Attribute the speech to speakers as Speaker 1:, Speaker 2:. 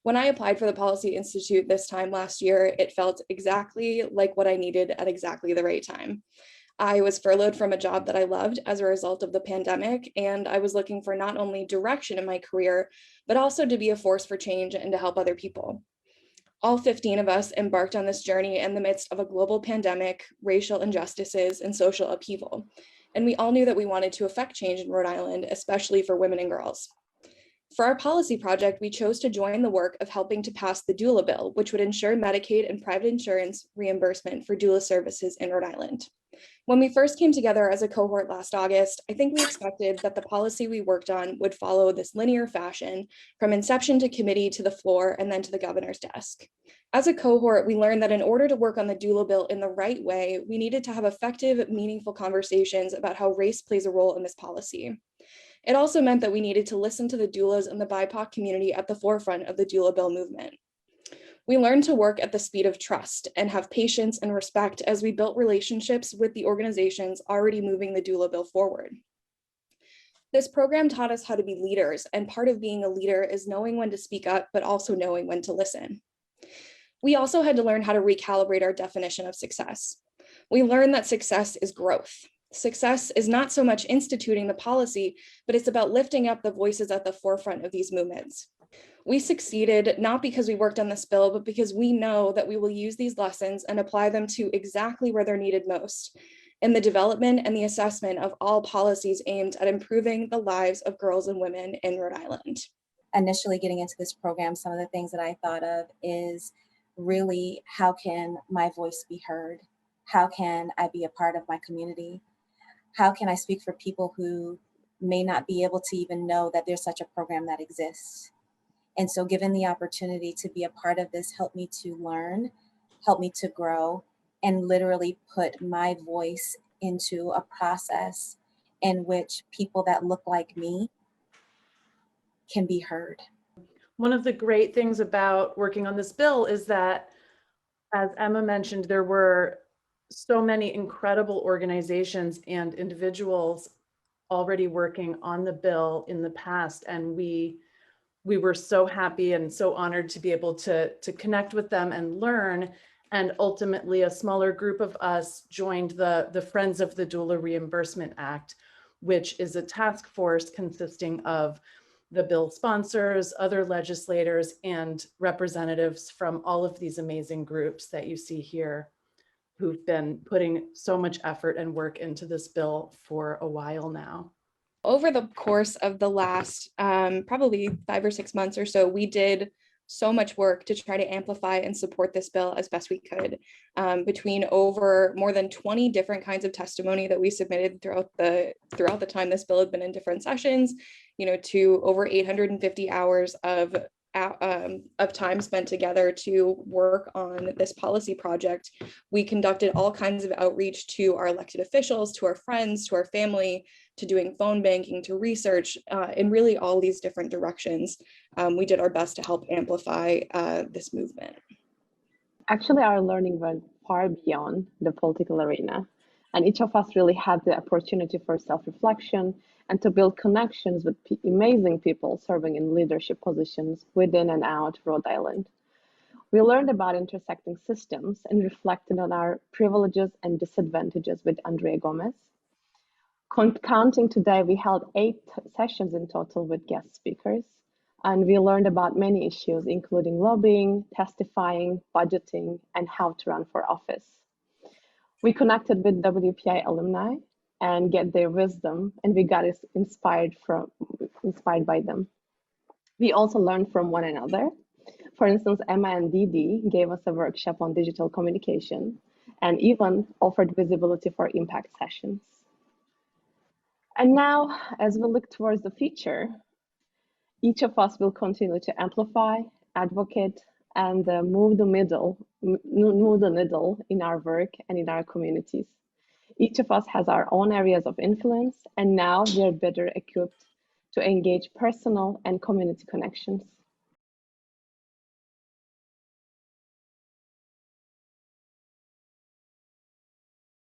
Speaker 1: When I applied for the Policy Institute this time last year, it felt exactly like what I needed at exactly the right time. I was furloughed from a job that I loved as a result of the pandemic, and I was looking for not only direction in my career, but also to be a force for change and to help other people. All 15 of us embarked on this journey in the midst of a global pandemic, racial injustices, and social upheaval. And we all knew that we wanted to affect change in Rhode Island, especially for women and girls. For our policy project, we chose to join the work of helping to pass the doula bill, which would ensure Medicaid and private insurance reimbursement for doula services in Rhode Island. When we first came together as a cohort last August, I think we expected that the policy we worked on would follow this linear fashion from inception to committee to the floor and then to the governor's desk. As a cohort, we learned that in order to work on the doula bill in the right way, we needed to have effective, meaningful conversations about how race plays a role in this policy. It also meant that we needed to listen to the doulas and the BIPOC community at the forefront of the doula bill movement. We learned to work at the speed of trust and have patience and respect as we built relationships with the organizations already moving the doula bill forward. This program taught us how to be leaders, and part of being a leader is knowing when to speak up, but also knowing when to listen. We also had to learn how to recalibrate our definition of success. We learned that success is growth. Success is not so much instituting the policy, but it's about lifting up the voices at the forefront of these movements. We succeeded not because we worked on this bill, but because we know that we will use these lessons and apply them to exactly where they're needed most, in the development and the assessment of all policies aimed at improving the lives of girls and women in Rhode Island.
Speaker 2: Initially getting into this program, some of the things that I thought of is really, how can my voice be heard? How can I be a part of my community? How can I speak for people who may not be able to even know that there's such a program that exists? And so given the opportunity to be a part of this helped me to learn, helped me to grow, and literally put my voice into a process in which people that look like me can be heard.
Speaker 3: One of the great things about working on this bill is that, as Emma mentioned, there were so many incredible organizations and individuals already working on the bill in the past, and we were so happy and so honored to be able to connect with them and learn. And ultimately, a smaller group of us joined the Friends of the Doula Reimbursement Act, which is a task force consisting of the bill sponsors, other legislators, and representatives from all of these amazing groups that you see here, who've been putting so much effort and work into this bill for a while now.
Speaker 1: Over the course of the last probably 5 or 6 months or so, we did so much work to try to amplify and support this bill as best we could. Between over more than 20 different kinds of testimony that we submitted throughout the time this bill had been in different sessions, to over 850 hours of time spent together to work on this policy project. We conducted all kinds of outreach to our elected officials, to our friends, to our family, to doing phone banking, to research, in really all these different directions. We did our best to help amplify this movement.
Speaker 4: Actually, our learning went far beyond the political arena, and each of us really had the opportunity for self-reflection and to build connections with amazing people serving in leadership positions within and out Rhode Island. We learned about intersecting systems and reflected on our privileges and disadvantages with Andrea Gomez. Counting today, we held 8 sessions in total with guest speakers, and we learned about many issues, including lobbying, testifying, budgeting, and how to run for office. We connected with WPI alumni and get their wisdom, and we got inspired by them. We also learned from one another. For instance, Emma and Didi gave us a workshop on digital communication and even offered visibility for impact sessions. And now, as we look towards the future, each of us will continue to amplify, advocate, and move the needle in our work and in our communities. Each of us has our own areas of influence, and now we are better equipped to engage personal and community connections.